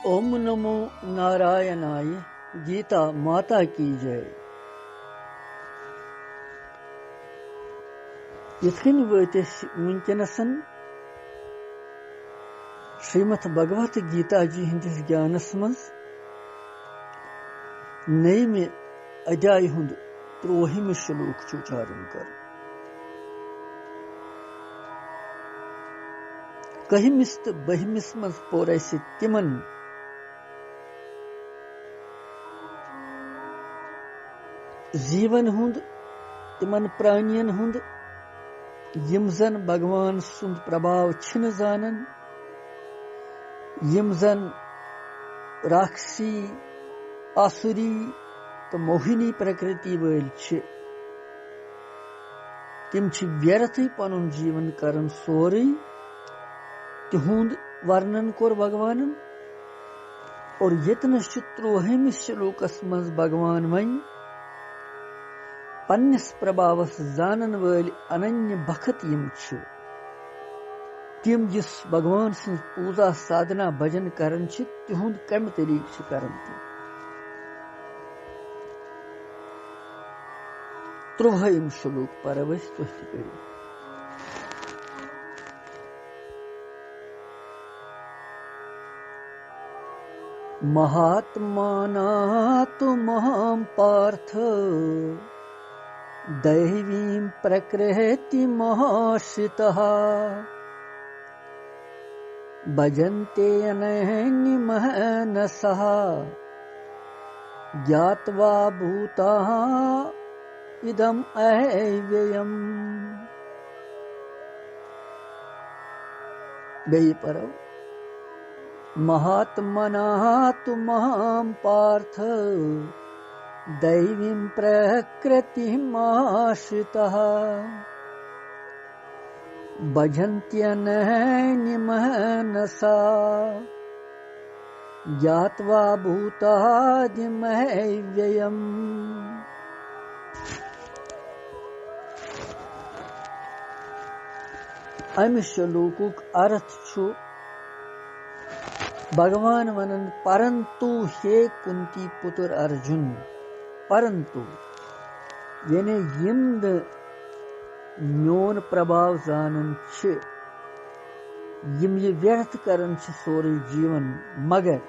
ओम नमो नारायणाय। गीता माता की जय। यथकन वत वनकनसन श्रीमद भगवत गीता जी हंदिस ज्ञानस मज नयमे अध्याय हुंद 3 श्लोक उच्चारण कर। कहिमिस तो बहिमिस मज पोर तिमन जीवन हुंद तिमन प्राणियन हुंद यम जन भगवान सुंद प्रभाव छिन जानन, यम जन राक्षसी आसुरी तो मोहिनी प्रकृति वल तिम व्यर्थ पनुन जीवन करन सोरे। तिहुंद वर्णन कोर भगवान और यतनस 3 श्लोकस मज भगवान वन पन्निस प्रभावस जानन वल अनन्य बखत यम तिम जिस भगवान सिंह पूजा साधना भजन करन तिहुंद कम तरीक करन। 3 श्लोक परवश तुह करो। महात्माना तु महां पार्थ दैवीं प्रकृति महाश्रितः भजन्ते अनन्य महनसः ज्ञात्वा भूताः इदम् अव्ययम्। बेई परव महात्मनः तु महां पार्थ दैवीं प्रकृतिमाश्रितः भजन्त्यनन्य महनसा ज्ञात्वा भूतादिमव्ययम्। अमि श्लोकुक अर्थ छु भगवान वनन परंतु हे कुंती पुत्र अर्जुन, परंतु यानी यम म्योन प्रभाव जानन यम ये व्यर्थ करन सोरे जीवन, मगर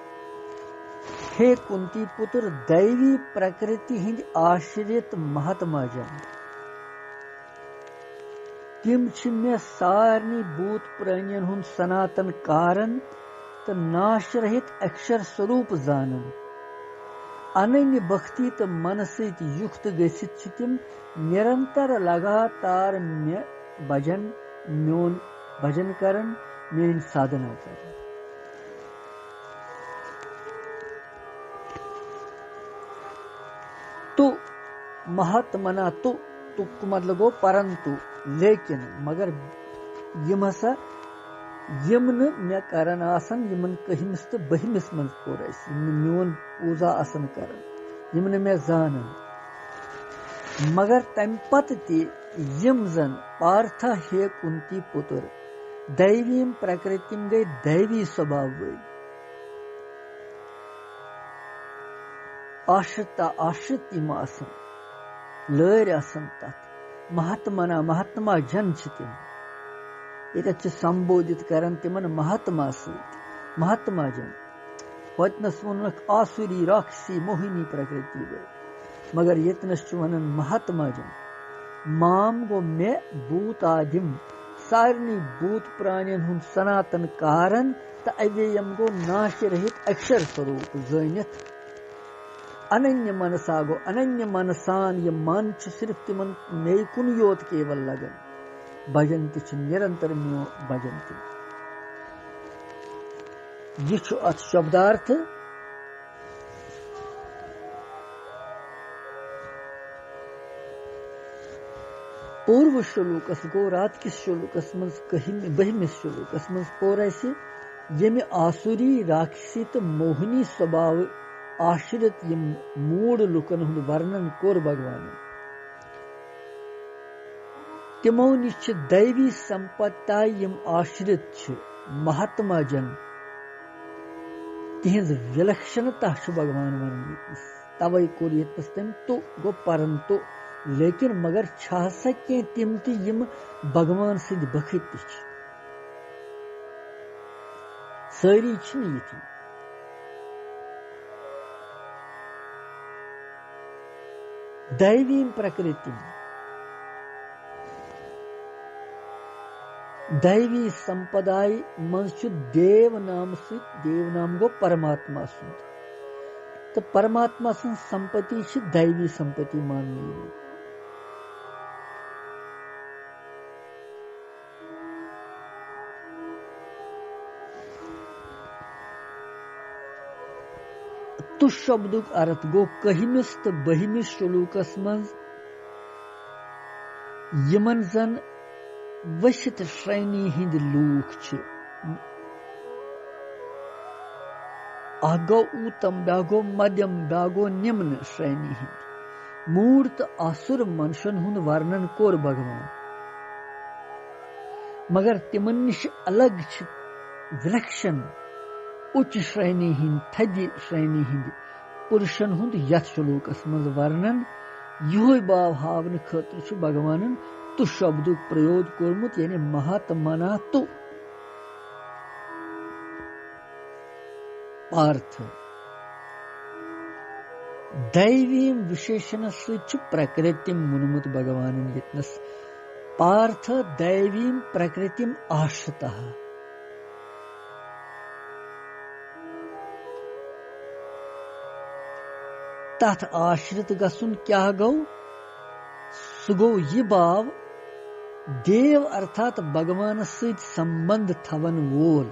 हे कुंती पुत्र दैवी प्रकृति हिंद आश्रित महात्मा जन तिम मे सारनी भूत प्राणियन हुन सनातन कारण तो नाश रहित अक्षर स्वरूप जानन। अनन्य भक्ति तो मन से युक्त गसित तिम निरंतर लगातार मे भजन म्योन भजन करन मेन साधना करन। तो महात्मना तो मतलब गो परंतु लेकिन मगर यम हसा यम मे करन आसन यमन कहिमिस तो बहिमिस मन पोर म्योन पूजा आसन करन यम मे जानन, मगर तम पत यम जन पार्थ हे कुंती पुत्र दैवी प्रकृति गई दैवी स्वभाव वही आश्रित यम आसन लर आसन तथ महात्मा जन तिम ये संबोधित करन तिमन महात्मा महात्मा जन वतनस वनक आसुरी राक्षसी मोहिनी प्रकृति वही, मगर यतनस वनन महात्मा जन माम गो मे भूतादिम सारनी भूत प्राणियन हुन सनातन कारण तो अव्ययम गो नाश रहित अक्षर स्वरूप जानत। अनन्य मनसा गो अनन्य मनसान ये मन सिर्फ तिमन मे कुन योत केवल लगन भजन्ति निरंतर म्यो भजन्ति। ये अथ शब्दार्थ पूर्व श्लोकस गो रात किस श्लोकस मज बहिमिस श्लोकस मज पोर यमि आसुरी राक्षसित मोहिनी स्वभाव आश्रित यम मूड लुकन हुंद वर्णन कोर भगवान तिमो निश्च दैवी संपत्ता यम आश्रित महात्मा जन तिहज विलक्षणता भगवान वन तवे कोर यस तम तो गो परंतु लेकिन मगर छा कह तम तम भगवान सद बखत सारी ये दैवी प्रकृति दैवी संपदाई मज देव नाम गो परमात्मा सुंद तो परमात्मा सं संपत्ति दैवी संपत्ति मान तु शब्दुक अर्थ गो कहिमिस तो बहिमिस शुलूकस मज यमन जन वशित श्रेणी हिंद लूख गो ऊतम ब्यागो मध्यम ब्यागो निम्न श्रेणी हिंद मूर्त आसुर मनुष्यन हुंद वर्णन कोर भगवान मगर तिमन निश अलग विलक्षण उच्च श्रेणी हिंद थदि श्रेणी हिंद पुरुषन हुंद यथ श्लोकस मज वर्णन योय भाव हावन खतर भगवान तु शब्द प्रयोग कोरमुत यानी महात्मना तु पार्थ दैवी विशेषण सु प्रकृति मुनमुत भगवान यत्नस पार्थ दैवी प्रकृति आश्रित तथ आश्रित गसुन क्या गौ सु गो यह भाव देव अर्थात भगवान सद संबंध थवन वोल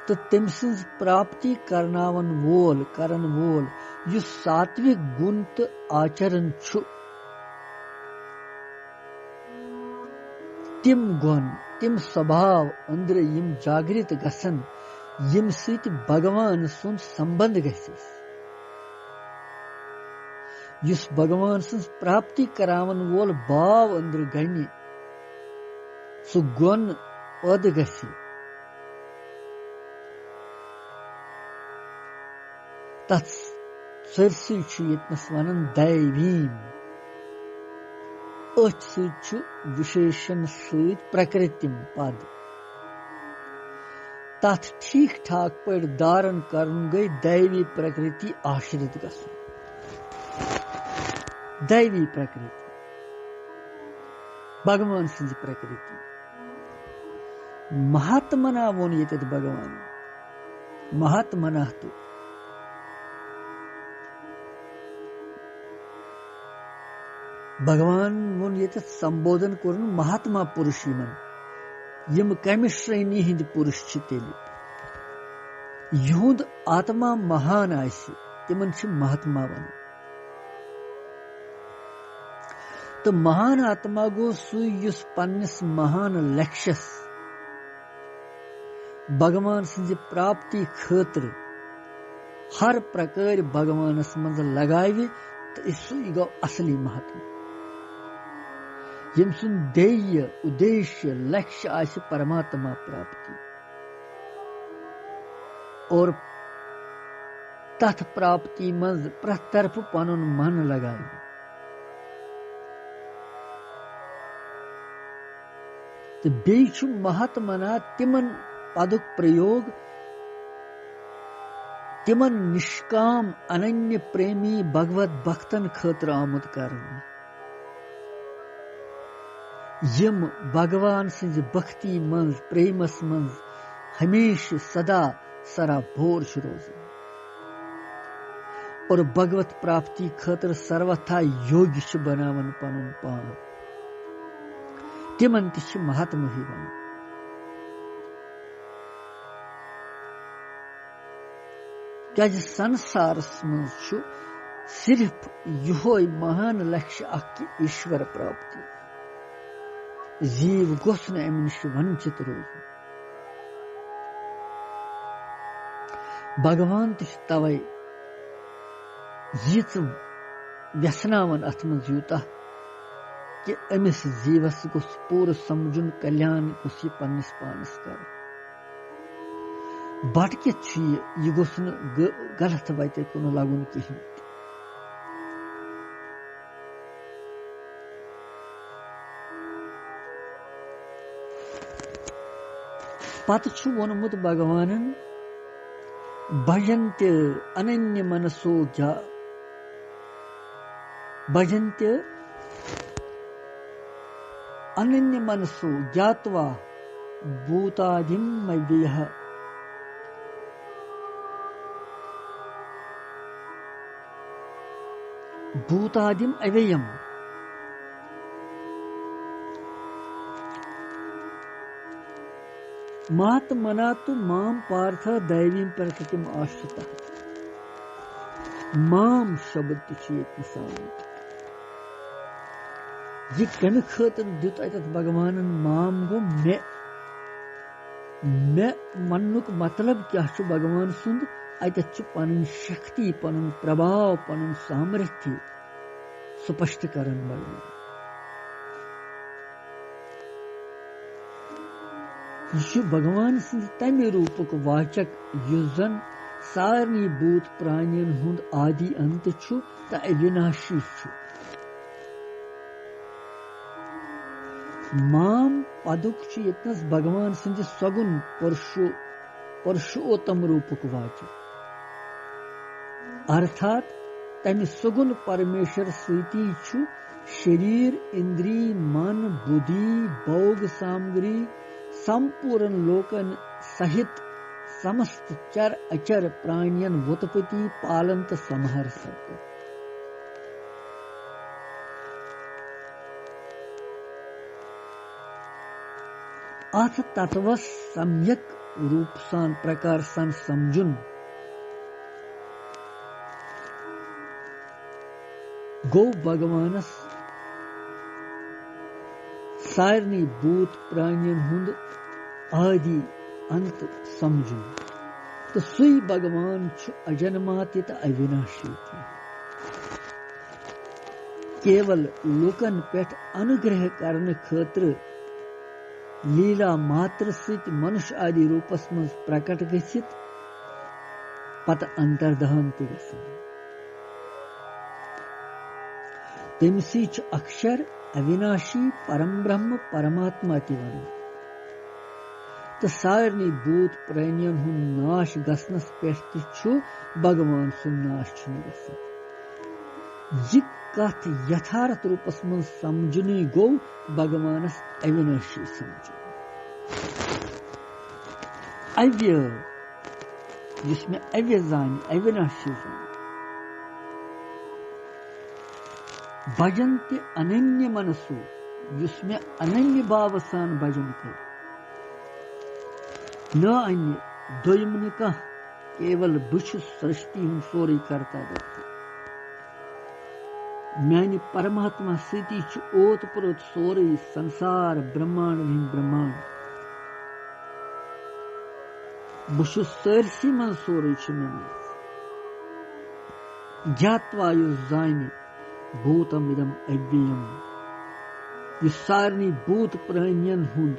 तो तम सज प्राप्ति करनावन वोल करन वोल यु सात्विक गुण तो आचरण छु तिम गुण तिम स्वभाव अंदर यम जागृत गसन यम सत भगवान सुन संबंध गसिस युस भगवान सं प्राप्ति करावन वोल भाव अंदर गनि सु गुण पद गसि तत् सरसी यत्नस वनन दैवीम अच विशेषण सहित प्रकृतिम पद तथ ठीक ठाक पर धारण करन गई दैवी प्रकृति आश्रित गसुन दैवी प्रकृति भगवान सिंह प्रकृति महात्मना वोन ये भगवान महात्मना तो भगवान वोन ये संबोधन कर महात्मा पुरुष यम कम श्रेणी हिंद पुरुष तेल युद आत्मा महान आसि तिमन महात्मा वन तो महान आत्मा गो सुस पन्नस महान लक्ष्यस भगवान सज प्राप्ति खतर हर प्रकार भगवानस मज लगावि तो सु गो असली महात्मा यम सुन ध्येय उद्देश्य लक्ष्य आसि परमात्मा प्राप्ति और तथ प्राप्ति मज प्रथ तरफ पनुन मन लगावि तो बेच महात्मना तिमन पदुक प्रयोग तिमन निष्काम अनन्य प्रेमी भगवत भक्तन खतर आमुद करने यम भगवान सिंह भक्ति मंज प्रेमस मंज हमेशा सदा सराबोर रोज और भगवत प्राप्ति खतर सर्वथा योग्य बनावन पनुन पान तिमन ति महात्मा ही वन क्या संसारस मज सिर्फ योय महान लक्ष्य ईश्वर प्राप्ति जीव गोस न अम नश वंचित रोज भगवान तवे यीच व्यसनावन अथ मज यूता कि अमिस जीवस गोस पूर समझुन कल्याण गोस यह पन्निस पानस कर भटकित यह गोस गलत वत कुन लगुन कहें। पत वोनमुत भगवानन भजन्त्य अनन्य मनसो भजन्त्य अनन्य मनसो ज्ञात्वा भूतादिम अव्ययः भूतादिम अव्ययम् महात्मनातु माम पार्थ दैवीं प्रकृतिम आश्रिता। माम शब्द साम यह कम खतर दुत अत भगवान माम गो मे मनुक मतलब क्या भगवान सुंद अत पन शक्ति पन प्रभाव पन सामर्थ्य स्पष्ट करन भगवान। यह भगवान सिंध तमि रूपक वाचक युजन सारनी भूत प्राणियन हुंद आदि अंत छु त अविनाशी छु। माम पदुक छु यतनस भगवान सिंध सगुन पुरुषोत्तम रूपक वाचक अर्थात तमि सगुन परमेश्वर स्वीति छु शरीर इंद्री मन बुद्धि भोग सामग्री संपूर्ण लोकन सहित समस्त चर अचर प्राणियन वुत्पत्ति पालंत संहर सक। अथ तत्व सम्यक रूप सान प्रकार सन समझुन गो भगवानस सारनी भूत प्राणियन हुंद आदि अंत समझुन तो सुई भगवान छु अजन्मात अविनाशी केवल लोकन पेट अनुग्रह करने खतर लीला मात्र सित मनुष्य आदि रूपस मं प्रकट गसित पत अंतर्धान ते गसन। तमसी छु अक्षर अविनाशी परम ब्रह्म परमात्मा ति वन तो सारनी भूत प्राणियन हुंद नाश गसनस पेट छु भगवान सुन नाश छु गसन। यह कथ यथार्थ रूपस मं समझुनी गो भगवानस अविनाशी समझु। अव्य जिसमें अव्य जान अविनाशी जान भजन्ति अनन्य मनसु जिसमें अनन्य भाव सान भजन कर न अन्य दोयम कह केवल बुछ सृष्टि हूं सोरी करता रहता म्यानि परमात्मा स्थिति ओत प्रोत सोरी संसार ब्रह्मांड ब्रह्मांड बुछ सरसी मन सोरी ज्ञात्वा जानि भूतम इदम अव्ययम यह सारनी भूत प्राणियन हुंद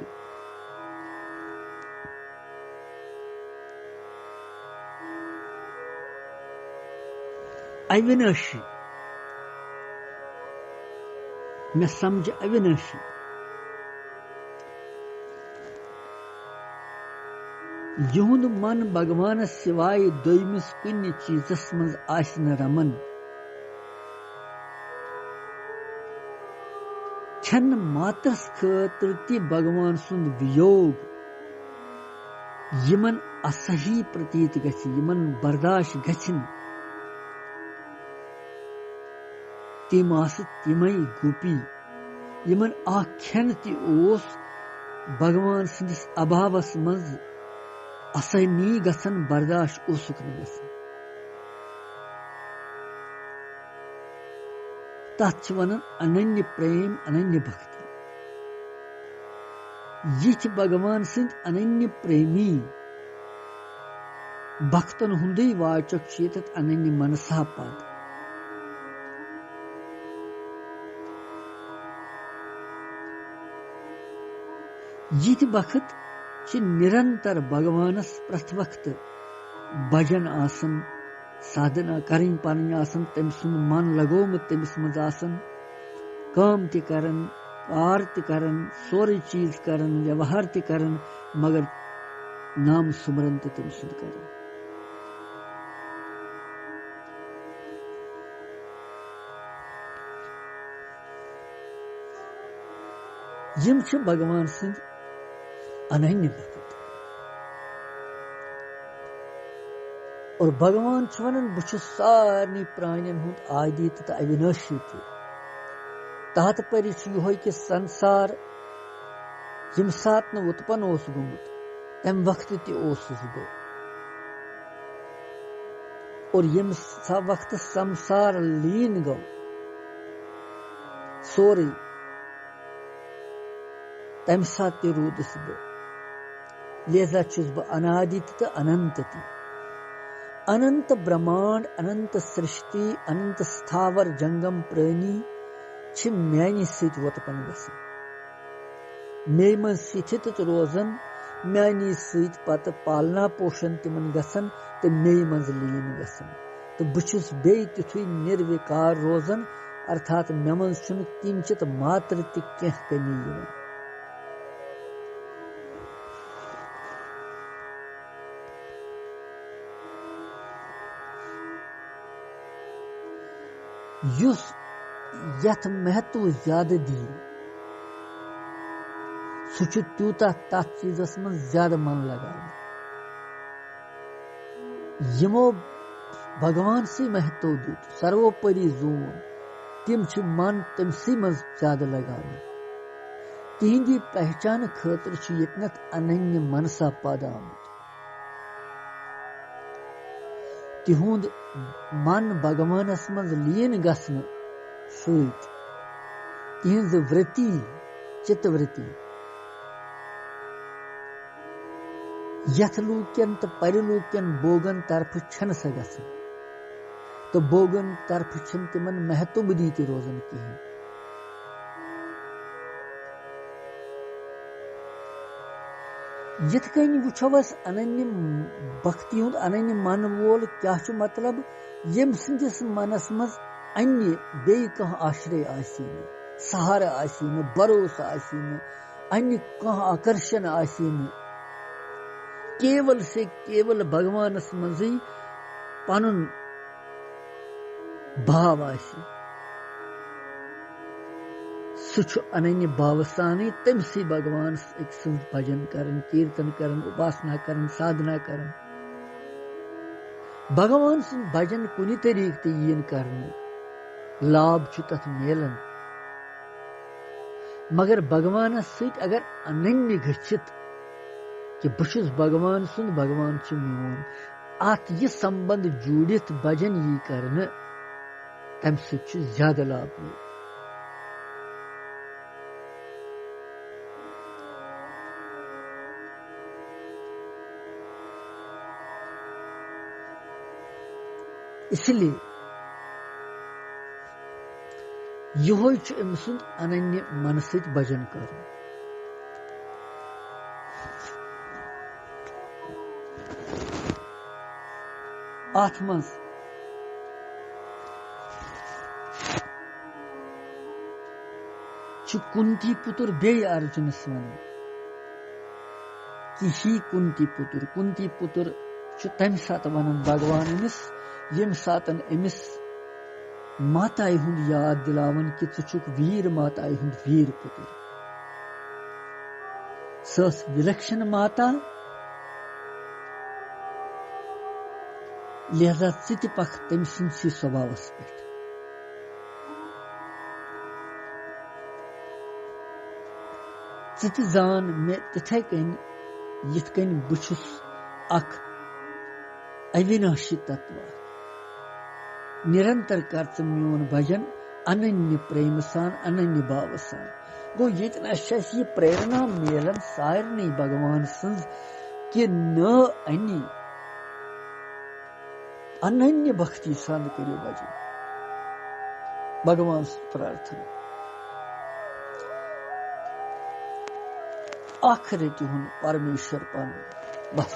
अविनाशी मैं समझ अविनाशी युंद मन भगवान सिवाय दोयमिस कुन चीजस मज आसन रमन छन मात्रस खतर ति भगवान सुंद वियोग यमन असही प्रतीत गछि यमन बर्दाश्त गछिन तिम आस तिमई गुपी यमन आख्यन ति ओस भगवान सिंदिस अभावस मज असहनी गसन बर्दाश्त ओसुक न गसन तथ वनन अनन्य प्रेम अनन्य भक्ति यह भगवान सिंध अनन्य प्रेमी भक्तन हुंदे वाचक चेतत अनन्य मनसा पद यह वक्त निरंतर भगवानस प्रथ वक्त भजन आसन साधना करन पन आसन तम सुन मन लगोमुत तमिस मज आसन काम त करन कार त करन सोरे चीज करन व्यवहार त करन मगर नाम सुमरन त तम सुन करन यम छ भगवान सिंह अनन्य भक्त और भगवान वन बह सारे प्राणियन हुंद आदि तो अविनाशी तात्पर्य यो कि संसार यम सात न उत्पन्न गोमुत तम वक्त तोसुस बह और यम वक्त संसार लीन गो सोरे तम सात रूदस बह लिहाजा छुस बह अनादि तो अनंत अनंत ब्रह्मांड अनंत सृष्टि अनंत स्थावर जंगम प्राणी म्यानि सत उत्पन्न गसन मे मन स्थित रोजन म्यानि सत पत पालना पोषण तिमन गसन तो मे मन लीन गसन तो बहुस बे तिथुई निर्विकार रोजन अर्थात मे मन किंचित मात्र तह कमी यवन युस यथ महत्व ज्यादा दी सह तूता तथ चीजस मन ज्यादा मन लगा यमो भगवान से महत्व दुत सर्वोपरि जोन तिम मन तमसी मज ज्यादा लगा तिहंदी पहचान खतर यतनत अनन्य मनसा पद आमुत तिहुंद मन भगवानस मज लीन गसन सहिंज वृत्ति चित्तवृत्ति यथ लूक्यन तो परिलूक्यन बोगन तरफ छन स गसन तो बोगन तरफ छन तिमन महत्व दी रोजन कहीं यथ कन वो अनन्य भक्ति हुंद अनन्य मन वोल क्या मतलब यम सिंदिस मनस मज अन्य बे कह आश्रय आसी सहारा आसी भरोसा आसी अन्य कह आकर्षण आसी केवल से केवल भगवानस मज पनुन भाव आसी सह अनन्य भाव सानी तमसी भगवान सं भजन करन कीर्तन करन उपासना करन साधना करन भगवान सं भजन कुनि तरीक तीन करन लाभ तथ मिलन मगर भगवान सत अगर अनन्य गच्छित कि बहुस भगवान सुन भगवान मोन अत यह संबंध जुड़ित भजन यी करन तम ज्यादा लाभ मिल इसलिए यहोय अम सुंद अनन्य मन सत भजन कर अथ मज कुंती पुत्र बे अर्जुनस वन कि ही कुंती पुत्र तम सात वन भगवान अमिस यम सातन अमिस माताई हुंद याद दिलावन कि षुक वीर माताई हुंद वीर पुत्र सस विलक्षण माता लिहाजा ति पख तम सी स्वभावस पे ति जान मे तिथे कन यथ कन बुछुस अख अविनाशी तत्व निरंतर कर मोन भजन अनन्य प्रेम सान अनन्य भाव सान गो ये प्रेरणा मिलन सारे भगवान सज कि न अनन्य भक्ति सान करो भजन भगवान प्रार्थना आखिर तुहन परमेश्वर पन बस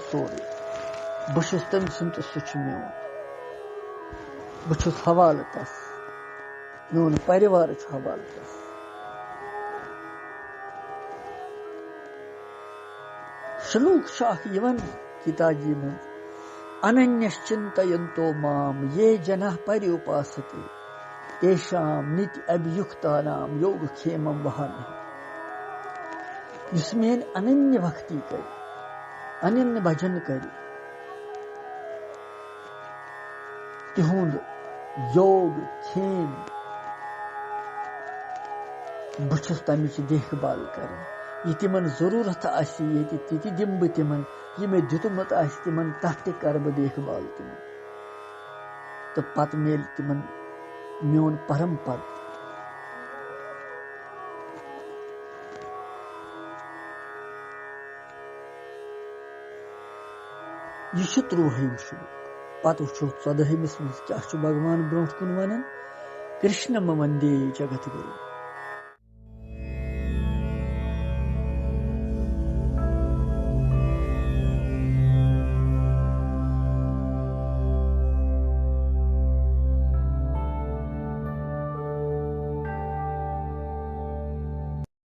सोरे बस तम सुन तो सह मोन बस हवाल तस मोन परिवार हवाल तस श्लोक किताजी में अनन्यश्चिंतयन्तो माम ये जनाः पर्युपासते तेषां नित्य अभियुक्तानां योगक्षेमं वहामि जिसमें अनन्य भक्ति करे अनन्य भजन करे तिहुंद योग खेम बचस तमिच देखभाल करें ये तिमन जरूरत आसी ये ति दिम बह तिमन ये मे दितुमत आसी तिमन तथ ते कर बह देखभाल तिमन तो पत मेल तिमन मोन परम पद यह 30 श्लोक पत वो 14 क्या भगवान ब्रोह कुन वन कृष्ण वंदे जगत गुरु।